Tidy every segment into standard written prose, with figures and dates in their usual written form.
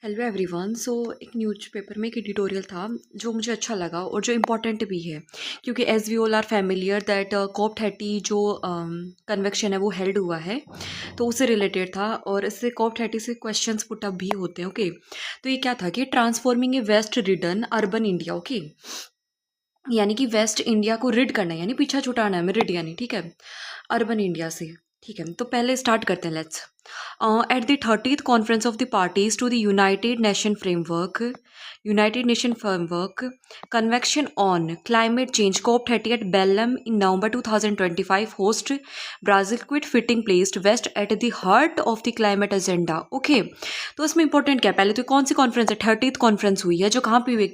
Hello everyone. एक newspaper में एक एडिटोरियल था जो मुझे अच्छा लगा और जो इम्पोर्टेंट भी है, क्योंकि as we all are familiar that COP 30 जो कन्वेक्शन है वो हेल्ड हुआ है, तो उससे रिलेटेड था। और इससे कॉप 30 से क्वेश्चंस पुट अप भी होते हैं। ओके, तो ये क्या था कि transforming a waste ridden urban India. Okay, यानी कि वेस्ट इंडिया को रिड करना है, यानी पीछा छुटाना है, रिड यानी, ठीक है, अर्बन इंडिया से। ठीक है, तो पहले स्टार्ट करते हैं। Let's at the 30th conference of the parties to the united nation framework convention on climate change COP 30 at Belem in November 2025 host Brazil quite fitting placed waste at the heart of the climate agenda. Okay, तो इसमें important क्या है, पहले तो कौन सी conference है, 30th conference हुई है जो कहाँ पे हुई,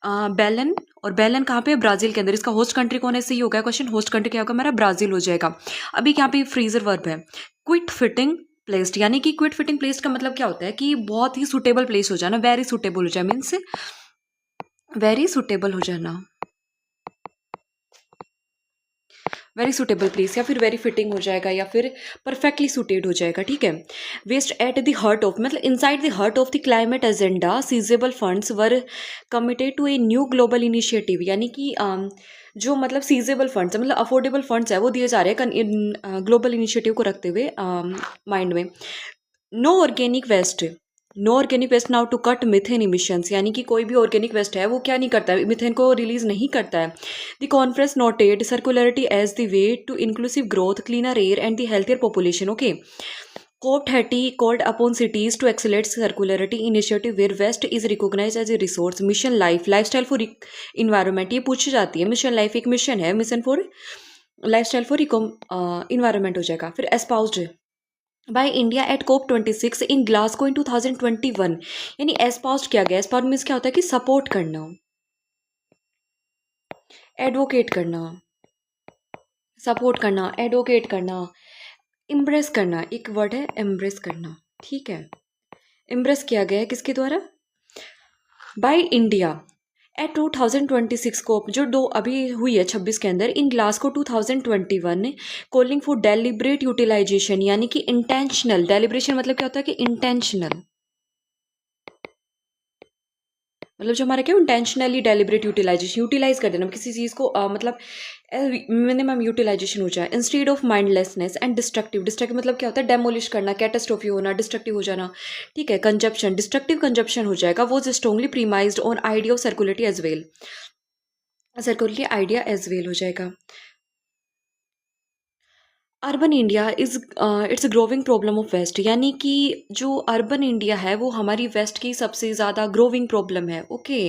बेलन। और बेलन कहाँ पे है, ब्राजील के अंदर। इसका होस्ट कंट्री कौन है, सही हो गया क्वेश्चन। होस्ट कंट्री क्या होगा, मेरा ब्राजील हो जाएगा। अभी यहाँ पे फ्रीजर वर्ब है, क्विट फिटिंग प्लेस्ड, यानी कि क्विट फिटिंग प्लेस्ड का मतलब क्या होता है कि बहुत ही सुटेबल प्लेस हो जाना, वेरी सुटेबल हो जाए, मीन्स वेरी सुटेबल हो जाना, वेरी सुटेबल प्लेस, या फिर वेरी फिटिंग हो जाएगा, या फिर परफेक्टली सुटेड हो जाएगा। ठीक है, waste at the heart of, मतलब inside the heart of the climate agenda sizeable funds were committed to a new global initiative, यानी कि जो मतलब सीजेबल फंड्स है, मतलब अफोर्डेबल फंड्स है, वो दिए जा रहे हैं ग्लोबल इनिशिएटिव को रखते हुए माइंड में। No organic waste, no organic waste now to cut methane emissions, यानी कि कोई भी ऑर्गेनिक वेस्ट है वो क्या नहीं करता है, मिथेन को रिलीज नहीं करता है। The conference noted circularity as the way to inclusive growth, cleaner air and the healthier population. Okay, COP 30 called upon cities to accelerate circularity initiative where waste is recognized as a resource. Mission life, lifestyle for environment, ये पूछी जाती है। Mission life एक mission है, mission for lifestyle for environment हो जाएगा। फिर espoused by India at COP 26 in Glasgow in 2021, यानी एस्पाउस्ड किया गया। एस्पाउस्ड मीन्स क्या होता है कि सपोर्ट करना, एडवोकेट करना, सपोर्ट करना, एडवोकेट करना, इम्प्रेस करना, एक वर्ड है एम्ब्रेस करना। ठीक है, इम्प्रेस किया गया है किसके द्वारा, बाय इंडिया एट 2026 को, जो दो अभी हुई है 26 के अंदर, in Glasgow 2021, calling for deliberate utilization, यानी कि इंटेंशनल, डेलिब्रेशन मतलब क्या होता है कि इंटेंशनल, मतलब जो हमारा क्या इंटेंशनली डेलिब्रेट यूटिलाइजेशन, यूटिलाइज कर देना किसी चीज़ को, मतलब मिनिमम यूटिलाइजेशन हो जाए, instead of mindlessness and destructive, destructive मतलब क्या होता है, डेमोलिश करना, कैटास्ट्रोफी होना, डिस्ट्रक्टिव हो जाना। ठीक है, कंजप्शन, डिस्ट्रक्टिव कंजप्शन हो जाएगा, वो strongly premised on idea of circularity as well, circularity idea as well हो जाएगा। Urban India is its growing problem of waste, यानी कि जो अर्बन इंडिया है वो हमारी वेस्ट की सबसे ज़्यादा ग्रोविंग प्रॉब्लम है। Okay,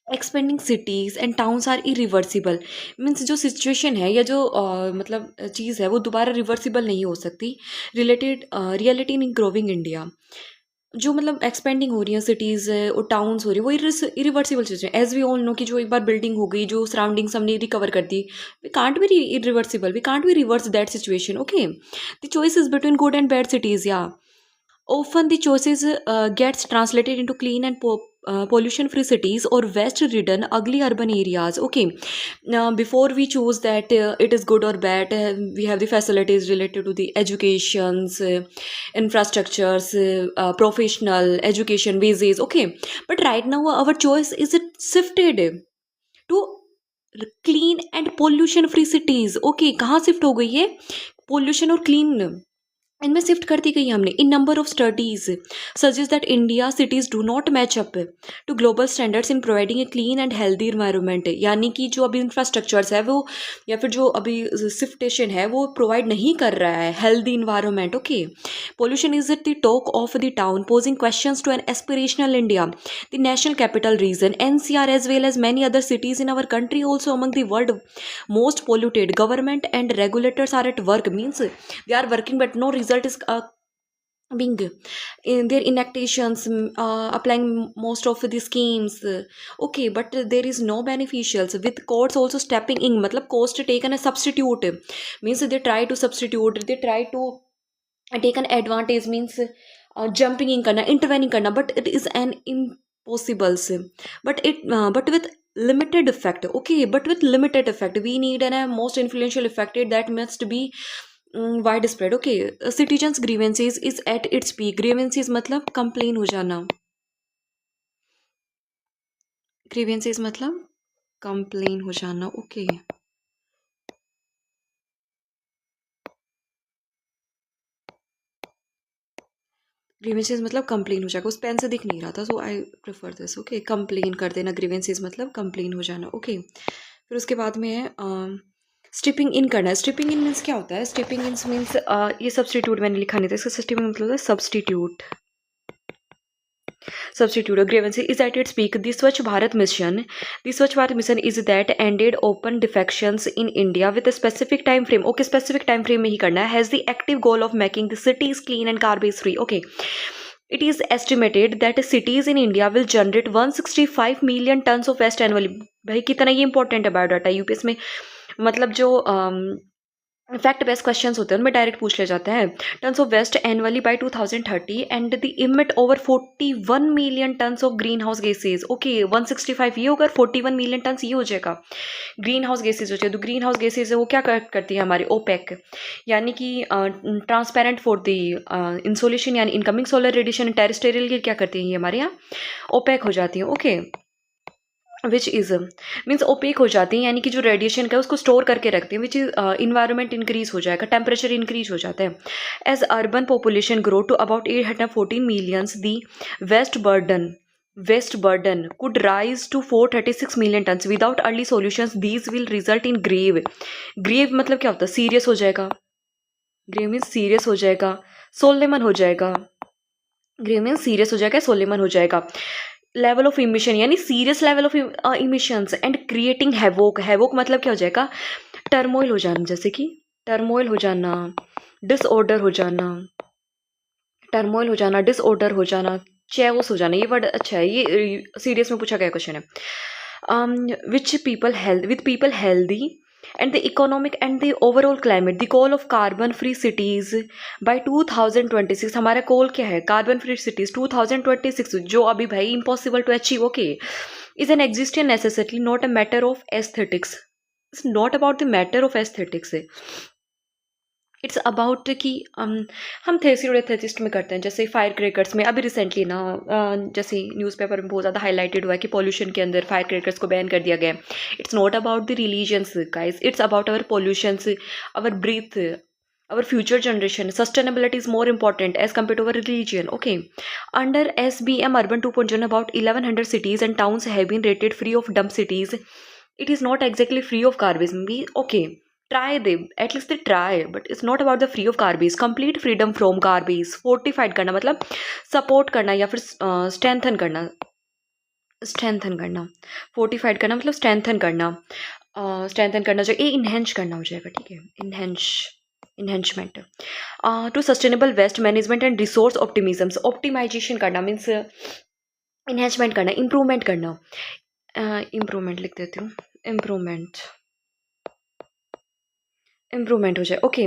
expanding cities and towns are irreversible, means जो सिचुएशन है या जो मतलब चीज़ है वो दोबारा रिवर्सिबल नहीं हो सकती। Related reality in growing India, जो मतलब एक्सपेंडिंग हो रही है सिटीज़ और टाउन्स हो रही है, वो इरिवर्सिबल चीज़ है। एज वी ऑल नो कि जो एक बार बिल्डिंग हो गई, जो सराउंडिंग्स हमने रिकवर कर दी, we can't be irreversible, we can't be reverse that situation. Okay, the choice is between good and bad cities, या often the choices gets translated into clean and pollution free cities or west ridden ugly urban areas. Okay, now before we choose that it is good or bad, we have the facilities related to the educations, infrastructures, professional education bases. Okay, but right now our choice is it shifted to clean and pollution free cities. Okay, कहाँ shift हो गई है, pollution और clean इनमें shift कर दी गई हमने। In number of studies suggest that India cities do not match up to global standards in providing a clean and healthy environment, यानी कि जो अभी इंफ्रास्ट्रक्चर्स है वो, या फिर जो अभी शिफ्टेशन है वो प्रोवाइड नहीं कर रहा है healthy environment. Okay, pollution is at the talk of the town posing questions to an aspirational India, the national capital region NCR as well as many other cities in our country also among the world most polluted. Government and regulators are at work, means they are working but no result is being in their enactations, applying most of the schemes. Okay, but there is no beneficials, with courts also stepping in, मतलब cost taken a substitute, means they try to substitute, they try to take an advantage, means jumping in करना, intervening करना, but it is an impossible, but with limited effect. Okay, but with limited effect we need an a most influential effect that must be widespread. Okay, citizens grievances is at its peak. grievances मतलब complain हो जाना. grievances मतलब complain हो जाना. Okay. Grievances मतलब complain हो जाएगा. उस पेन से दिख नहीं रहा था, so I prefer this. Okay, complain कर देना. ग्रीवेंसेस मतलब कंप्लेन हो जाना. ओके, फिर उसके बाद में है स्टिपिंग इन करना है. स्टिपिंग इन मीन्स क्या होता है? स्टिपिंग इन मीन्स ये सब्सटीट्यूट मैंने लिखा नहीं था. इसका स्टिपिंग मतलब होता है substitute. Substitute grievances is at its peak. The Swachh Bharat mission is that ended open defections in India with a specific time frame. Okay, specific time frame में ही करना है. Has the active goal of making the cities clean and garbage free. Okay. It is estimated that cities in India will generate 165 million tons of waste annually. भाई कितना ये important है biodata UPS में. मतलब जो फैक्ट बेस्ड क्वेश्चंस होते हैं उनमें डायरेक्ट पूछ ले जाते हैं. Tons of waste annually by 2030 and the emit over 41 million tons of greenhouse gases. Okay, 165 ये होगा, 41 मिलियन टन्स ये हो जाएगा. ग्रीन हाउस गैसेज हो जाए. तो ग्रीन हाउस गैसेज है वो क्या करती है हमारे ओपेक, यानी कि ट्रांसपेरेंट फॉर द इंसोलेशन यानी इनकमिंग सोलर रेडिएशन टेरेस्ट्रियल की क्या करती हैं ये हमारे यहाँ ओपेक हो जाती हैं. Okay, which is means opaque हो जाती हैं, यानी कि जो रेडिएशन का है उसको स्टोर करके रखते हैं. विच इज इन्वायरमेंट इंक्रीज हो जाएगा, टेम्परेचर इंक्रीज हो जाता है. As urban population grow to about 814 millions the waste burden could rise to 436 million tons. Without early solutions, these will result in grave मतलब क्या होता है? सीरियस हो जाएगा. ग्रेव मीन्स सीरियस हो जाएगा, सोलेमन हो जाएगा. ग्रेव मीन्स सीरियस हो जाएगा, सोलेमन हो जाएगा. लेवल ऑफ इमिशन यानी serious level of emissions and creating havoc. Havoc मतलब क्या हो जाएगा? टर्मोइल हो जाना. जैसे कि टर्मोइल हो जाना, डिसऑर्डर हो जाना, टर्मोइल हो जाना, डिसऑर्डर हो जाना, चेओस हो जाना. ये वर्ड अच्छा है, ये सीरियस में पूछा गया क्वेश्चन है. Which people health with people healthy and the economic and the overall climate. The goal of carbon free cities by 2026. हमारा goal क्या है? Carbon free cities 2026, जो अभी भाई impossible to achieve. Okay, is an existential necessity, not a matter of aesthetics. It's not about the matter of aesthetics. It's about कि हम थेसिस्ट में करते हैं. जैसे फायर क्रेकर्स में अभी रिसेंटली ना जैसे न्यूज़पेपर में बहुत ज़्यादा हाईलाइटेड हुआ है कि पॉल्यूशन के अंदर फायर क्रेकर्स को बैन कर दिया गया है. It's not about the religions guys, it's about our pollutions, our breath, our future generation. Sustainability is more important as compared to our religion. Okay, under SBM Urban 2.0 about 1100 cities and towns have been rated free of dump cities. It is not exactly free of garbage. Okay, try they at least they try, but it's not about the free of garbage. Complete freedom from garbage. Fortified करना मतलब support करना या फिर strengthen करना. Strengthen करना. Fortified करना मतलब strengthen करना. स्ट्रेंथन करना जो ए इन्हेंस करना हो जाएगा. ठीक है, enhancement. To sustainable waste management and resource optimism. Optimization करना मीन्स इन्हेंसमेंट करना, इम्प्रूवमेंट करना. इम्प्रूवमेंट लिख देती हूँ. इम्प्रूवमेंट हो जाए. Okay,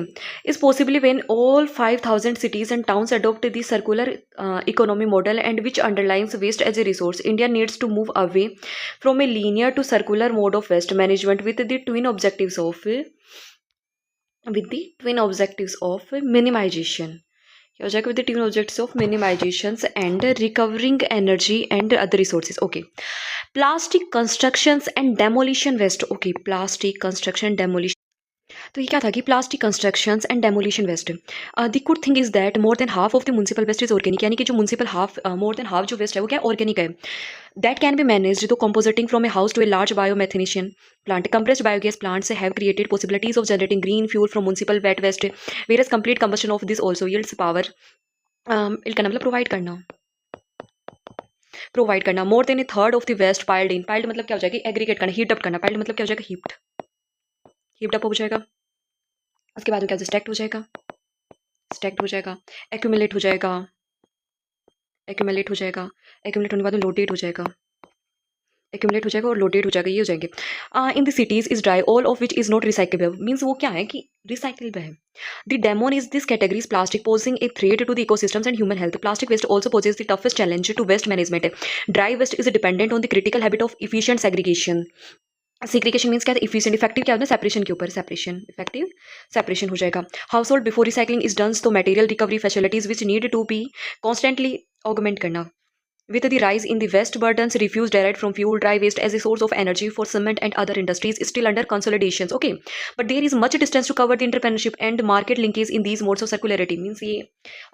is possibly when all 5000 cities and towns adopt the circular economy model and which underlines waste as a resource. India needs to move away from a linear to circular mode of waste management with the twin objectives of minimization. क्या हो जाएगा? with the twin objectives of minimizations and recovering energy and other resources. Okay, plastic constructions and demolition waste. Okay, plastic construction demolition. तो ये क्या था कि plastic constructions and demolition waste. The good thing is that more than half of the municipal waste is organic, यानी कि जो municipal more than half जो waste है वो क्या ऑर्गेनिक है. That can be manage to composting from a house to a large biomethanation plant. Compressed biogas plants have created possibilities of generating green fuel from municipal wet waste, whereas complete combustion of this also yields power. करना मतलब provide करना. More than a third of the waste piled in. Piled मतलब क्या हो जाएगा? Aggregate करना, heat up करना. Piled मतलब क्या हो जाएगा? हीट अप हो जाएगा. उसके बाद क्या स्टैक्ड हो जाएगा, एक्यूमुलेट हो जाएगा, एक्यूमुलेट होने के बाद लोडेड हो जाएगा, और लोडेड हो जाएगा. ये हो जाएंगे. In the cities is dry all of which is not recyclable. Means वो क्या है कि रिसाइकलेबल है। The demon is this categories plastic posing a threat to the ecosystems and human health. Plastic waste also poses the toughest challenge to waste management. Dry waste is dependent on the critical habit of efficient segregation. Segregation means क्या है, efficient, effective क्या होता है, separation के ऊपर, separation, effective separation हो जाएगा। Household before recycling is done, तो material recovery facilities which need to be constantly augment करना। With the rise in the waste burdens, refuse derived from fuel, dry waste as a source of energy for cement and other industries is still under consolidations. Okay, but there is much distance to cover the entrepreneurship and market linkage in these modes of circularity. Means ये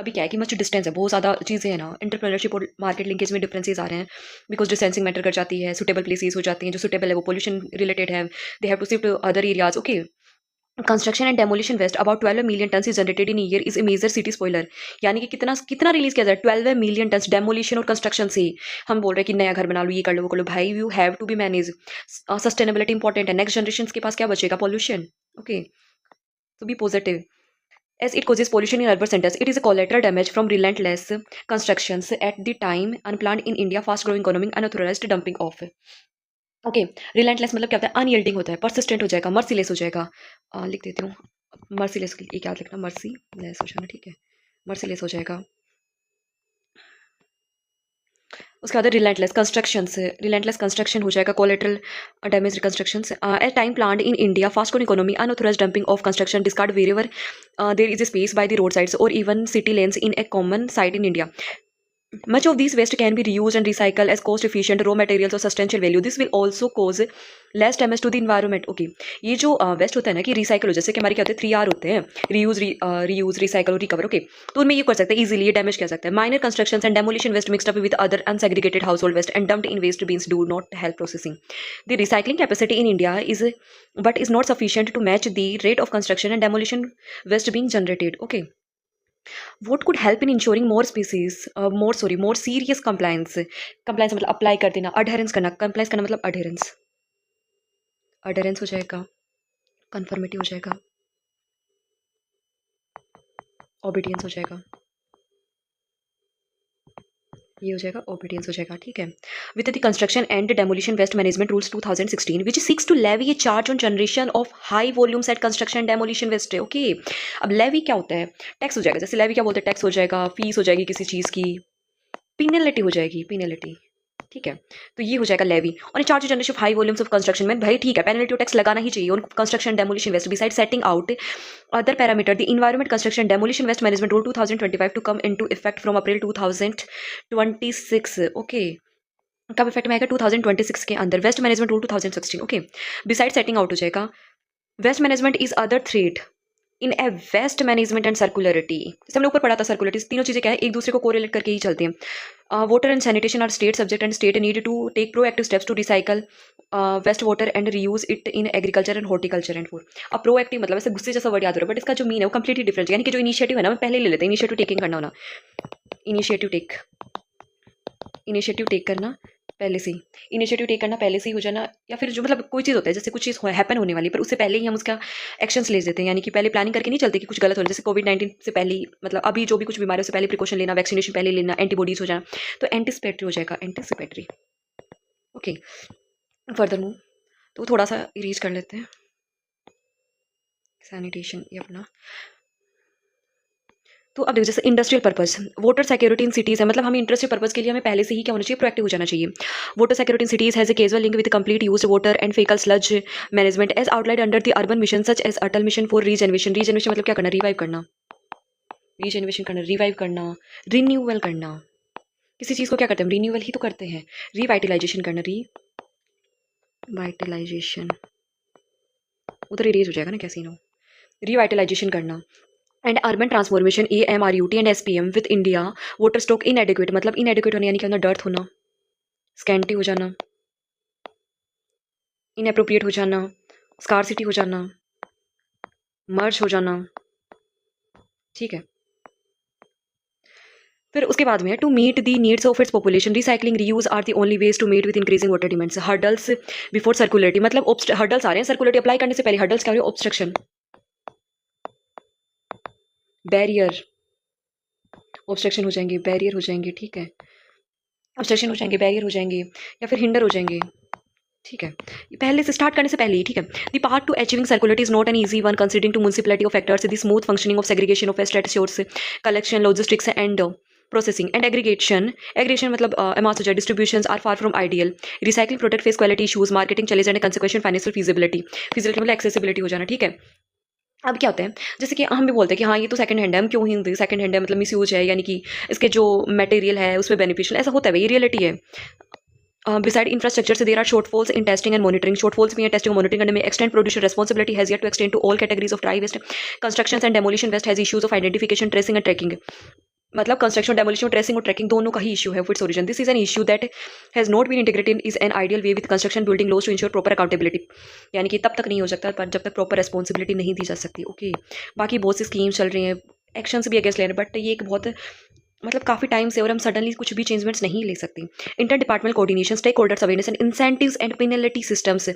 अभी क्या है कि much distance है, बहुत ज़्यादा चीज़ें हैं ना, entrepreneurship और market linkage में differences आ रहे हैं, because distancing matter कर जाती है, suitable places हो जाती हैं, जो suitable है वो pollution related है, they have to shift to other areas. Okay. Construction and demolition waste about 12 million ton is generated in year is a major city spoiler. यानी कि कितना कितना रिलीज किया जाए, 12 मिलियन टन डेमोलिशन और कंस्ट्रक्शन से। हम बोल रहे हैं कि नया घर बना लो, ये कर लो, वो कर लो, भाई you have to be manage. Sustainability important है, नेक्स्ट जनरेशन के पास क्या बचेगा, पॉल्यूशन। ओके, तो be positive as it causes pollution in urban centers. It is a collateral damage from relentless constructions at the time unplanned in India fast growing economy unauthorized dumping off. Okay, relentless मतलब क्या होता है, unyielding होता है, persistent हो जाएगा, merciless हो जाएगा। लिख देती हूँ मर्सीलेस के लिए क्या लिखना, मर्सीलेस हो जाना, ठीक है, मर्सीलेस हो जाएगा। उसके बाद रिलेंटलेस कंस्ट्रक्शन हो जाएगा, collateral damage reconstruction. At time planned in India fast growing economy unauthorized dumping of construction discard wherever there is a space by the roadsides or even city lanes in a common site in India. Much of these waste can be reused and recycled as cost-efficient raw materials of substantial value. This will also cause less damage to the environment. Okay, ये जो waste होता है ना कि recycle हो, जैसे कि हमारे क्या होते हैं 3R होते हैं, रीयूज रिसाइकल और रिकवर। ओके, तो उनमें ये कर सकते हैं इजीली, ये डैमेज कर सकते हैं। Minor construction and demolition waste mixed up with other unsegregated household waste and dumped in waste bins do not help processing the recycling capacity in India is not sufficient to match the rate of construction and demolition waste being generated. Okay, what could help in ensuring more serious compliance मतलब apply कर देना, अडहेरेंस करना, compliance करना मतलब अडहेरेंस हो जाएगा, conformity हो जाएगा, ओबीडियंस हो जाएगा, ये हो जाएगा, ओबीडियंस हो जाएगा, ठीक है। With the construction and demolition waste management rules 2016 which seeks to levy a charge on generation of high volumes at construction demolition waste. Okay, अब लेवी क्या होता है, टैक्स हो जाएगा, जैसे लेवी क्या बोलते हैं, टैक्स हो जाएगा, फीस हो जाएगी किसी चीज़ की, पिनलिटी हो जाएगी, पिनलिटी, ठीक है। तो ये हो जाएगा लेवी और charge generation of high volumes of construction में, भाई ठीक है, पेनल्टी टैक्स लगाना ही चाहिए on construction demolition waste beside setting out other parameter. The environment construction demolition waste management rule 2025 to come into effect from April 2026। Okay, कब effect में आएगा, 2026 के अंदर। Waste management rule 2016। Okay, beside setting out हो जाएगा। Waste management is other thread in a waste management and circularity. जैसे हमने ऊपर पढ़ा था, सर्कुलरिटी तीनों चीज़ें क्या है, एक दूसरे को कोरिलेट करके ही चलते हैं। Water and sanitation are state subject and state need to take proactive steps to recycle waste water and reuse it in agriculture and horticulture and food. अब प्रोएक्टिव मतलब ऐसे गुस्से जैसा वर्ड याद हो रहा है, बट इसका जो मीन है वो कंप्लीटली डिफरेंट है। यानी कि जो इनिशिएटिव है ना, मैं पहले ले लेते हैं, इनिशिएटिव टेकिंग करना होना, इनिशिएटिव टेक करना पहले से ही, इनिशिएटिव टेक करना पहले से ही हो जाना, या फिर जो मतलब कोई चीज़ होता है, जैसे कुछ चीज़ हैपन होने वाली पर उससे पहले ही हम उसका एक्शंस ले देते हैं। यानी कि पहले प्लानिंग करके नहीं चलते कि कुछ गलत हो जाए, जैसे कोविड-19 से पहले ही, मतलब अभी जो भी कुछ बीमारी है उससे पहले प्रिकॉशन लेना, वैक्सीनेशन पहले लेना, एंटीबॉडीज हो जाना, तो एंटिसिपेटरी हो जाएगा, एंटिसिपेटरी। ओके, फर्दर मूव, तो थोड़ा सा इरेज कर लेते हैं सैनिटेशन ये अपना। तो अब देखो, जैसे industrial purpose, water security in cities है, मतलब हमें इंडस्ट्रियल पर्पस के लिए हमें पहले से ही क्या होना चाहिए, प्रोएक्टिव हो जाना चाहिए। Water security in cities has a casual link with complete use water and faecal sludge management as outlined under the urban mission such as Atal mission for regeneration. Regeneration मतलब क्या करना, रिवाइव करना, रीजनरेशन करना, revive करना, renewal करना। किसी चीज़ को क्या करते हैं, रिन्यूअल ही तो करते हैं, रिवाइटलाइजेशन करना, रिवाइटलाइजेशन, उधर इरेज हो जाएगा ना, कैसे नो, रिवाइटलाइजेशन करना। And urban transformation AMRUT and SPM with India water stock इनएडिक्वेट, मतलब इनएडिक्वेट होना यानी कि अंदर डर्थ होना, स्कैंटी हो जाना, इनएप्रोप्रिएट हो जाना, स्कार्सिटी हो जाना, मर्ज हो जाना, ठीक है। फिर उसके बाद में to meet the needs of its population recycling reuse are the only ways to meet with increasing water demands. Hurdles before circularity, मतलब हर्डल्स आ रहे हैं सर्कुलरिटी अप्लाई करने से पहले, हर्डल्स क्या हो रहे हैं, ऑब्स्ट्रक्शन, बैरियर, ऑब्स्ट्रक्शन हो जाएंगे, बैरियर हो जाएंगे, ठीक है, ऑब्स्ट्रक्शन हो जाएंगे, बैरियर हो जाएंगे, या फिर हिंडर हो जाएंगे, ठीक है, पहले से स्टार्ट करने से पहले ही, ठीक है। The part to achieving circularity is not an easy one considering to municipality of factors the smooth functioning of segregation of waste at source, collection, logistics and processing and aggregation मतलब amount हो जाए, distributions are far from ideal, recycling product face quality issues, marketing challenge and consequential financial feasibility मतलब accessibility हो जाना, ठीक है। अब क्या होता है, जैसे कि हम भी बोलते हैं कि हाँ ये तो सेकंड हैंड है, हम क्यों ही सेकंड हैंड है, मतलब मिसयूज है, यानी कि इसके जो मटेरियल है उसमें बेनिफिशियल, ऐसा होता है, ये रियलिटी है। Beside infrastructure, so there are shortfalls in testing and monitoring. Shortfalls में testing and monitoring करने में extent producer responsibility has yet to extend to all categories of dry waste. Constructions and demolition waste has issues of identification, tracing and tracking. मतलब construction, demolition, tracing और tracking दोनों का ही issue है with origin. This is an issue that has not been integrated is an ideal way with construction building laws to ensure proper accountability, यानी कि तब तक नहीं हो सकता पर जब तक प्रॉपर रिस्पॉन्सिबिलिटी नहीं दी जा सकती। ओके, बाकी बहुत सी स्कीम्स चल रही हैं, एक्शंस भी अगेंस्ट ले रहे हैं, बट ये एक बहुत मतलब काफ़ी टाइम से, और हम सडनली कुछ भी चेंजमेंट्स नहीं ले सकते। Inter departmental coordination, stakeholders awareness and incentives and penalty systems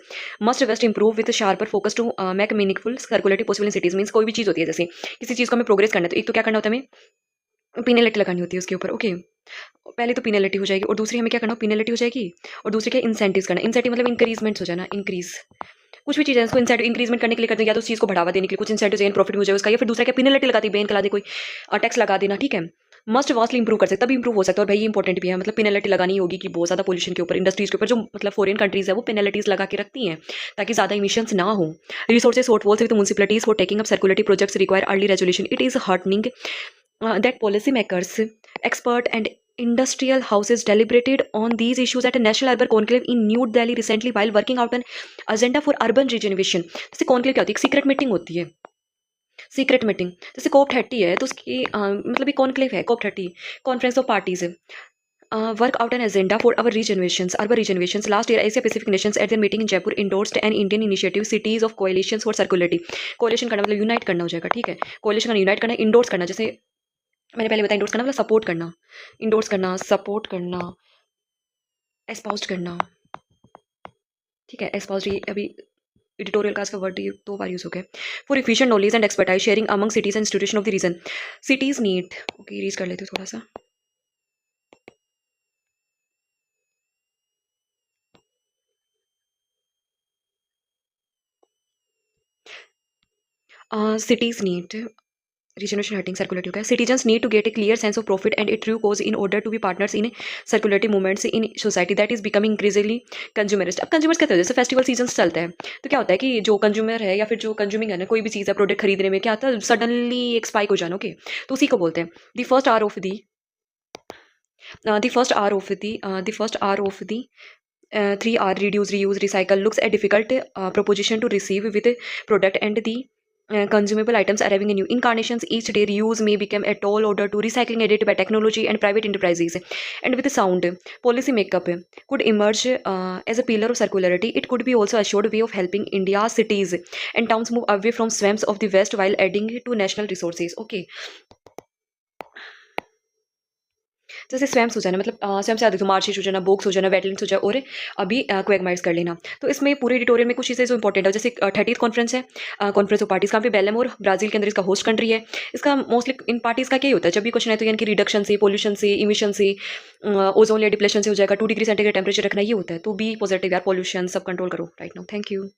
must waste improve with sharper focus to make meaningful circularity possible in cities. Means कोई भी चीज़ होती है, जैसे किसी चीज़ को हमें प्रोग्रेस करना है तो एक तो क्या करना होता है, हमें पेनल्टी लगानी होती है उसके ऊपर। ओके, पहले तो पेनल्टी हो जाएगी, और दूसरी हमें क्या करना हो, पेनल्टी हो जाएगी, और दूसरी क्या, इंसेंटिव्स करना। इंसेंटिव मतलब इंक्रीजमेंट्स हो जाना, इंक्रीज कुछ भी चीज़ है उसको इंसेंटिव इंक्रीजमेंट करने के लिए करते हैं, या तो उस चीज़ को बढ़ावा देने के लिए कुछ इंसेंटिव चाहिए, प्रॉफिट हो जाए उसका, या फिर दूसरा क्या, पेनल्टी लगा दी, बैन करा दे, कोई टैक्स लगा देना, ठीक है। मस्ट वास्टली इंप्रूव कर सकता, तभी इंप्रूव हो सकता है। और भाई ये इंपॉर्टेंट भी है, मतलब पेनल्टी लगानी होगी कि बहुत ज़्यादा पोल्यूशन के ऊपर, इंडस्ट्रीज के ऊपर, जो मतलब फॉरेन कंट्रीज है वो पेनल्टीज लगा के रखती हैं ताकि ज़्यादा इमिशंस ना हो। Resources shortfalls with municipalities for taking up circularity projects require early resolution. It is heartening that policymakers, expert and industrial houses deliberated on these issues at a national urban conclave in New Delhi recently while working out an agenda for urban regeneration. जैसे conclave क्या होती है, secret meeting होती है, secret meeting. जैसे COP30 है तो उसकी मतलब ये कॉन्क्लेव है, COP30 कॉन्फ्रेंस ऑफ पार्टीज है। Work out an agenda for our regenerations, urban regenerations. Last year, Asia Pacific nations at their meeting in Jaipur endorsed an Indian initiative, Cities of Coalitions for Circularity. Coalition करना मतलब unite करना हो जाएगा, ठीक है। कोalition करना, unite करना, endorse करना, जैसे मैंने पहले बताया, इंडोर्स करना मतलब सपोर्ट करना, इंडोर्स करना, सपोर्ट करना, एस्पाउस्ड करना, ठीक है। एस्पाउस्ड अभी एडिटोरियल का इसका वर्ड ये 2 बार यूज हो गया। For efficient knowledge and expertise sharing among cities and institution of the region, cities need, okay रीज कर लेते हैं थोड़ा सा। Cities need regeneration hurting circularity होगा। Citizens need to get a clear sense of profit and a true cause in order to be partners in circularity movements in society that is becoming increasingly consumerist। अब consumers कहते हैं, जैसे festival season चलता है तो क्या होता है कि जो कंज्यूमर है या फिर जो कंज्यूमिंग है ना, कोई भी चीज़ है, प्रोडक्ट खरीदने में क्या आता है, सडनली एक स्पाइक हो जाना। ओके, तो उसी को बोलते हैं the first R of the the first R of the 3R, reduce, reuse, recycle, looks a difficult proposition to receive with a product and the consumable items arriving in new incarnations each day. Reuse may become a tall order to recycling aided by technology and private enterprises, and with sound policy makeup could emerge as a pillar of circularity. It could be also assured way of helping India's cities and towns move away from swamps of the west while adding to national resources. Okay, जैसे swamps हो जाना, मतलब स्वयं से अधिक मार्शिश हो जाना, box हो जाना, वेटलैंड्स हो जाए, और अभी क्वेगमाइट्स कर लेना। तो इसमें पूरे एडिटोरियल में कुछ चीज़ें जो इंपॉर्टेंट है, जैसे 30th कॉन्फ्रेंस है, कॉन्फ्रेंस ऑफ पार्टीज, कहाँ पे, बेलम, और ब्राजील के अंदर इसका होस्ट कंट्री है। इसका मोस्टली इन पार्टीज़ का क्या होता है, जब भी क्वेश्चन है तो यानी कि रिडक्शन से, पोल्यूशन से, इमिशन से, ओजोन लेयर डिप्लेशन से हो जाएगा, 2 डिग्री सेंटीग्रेड टेम्परेचर रखना, ये होता है। तो बी पॉजिटिव यार, पॉल्यूशन सब कंट्रोल करो राइट नाउ। Thank you.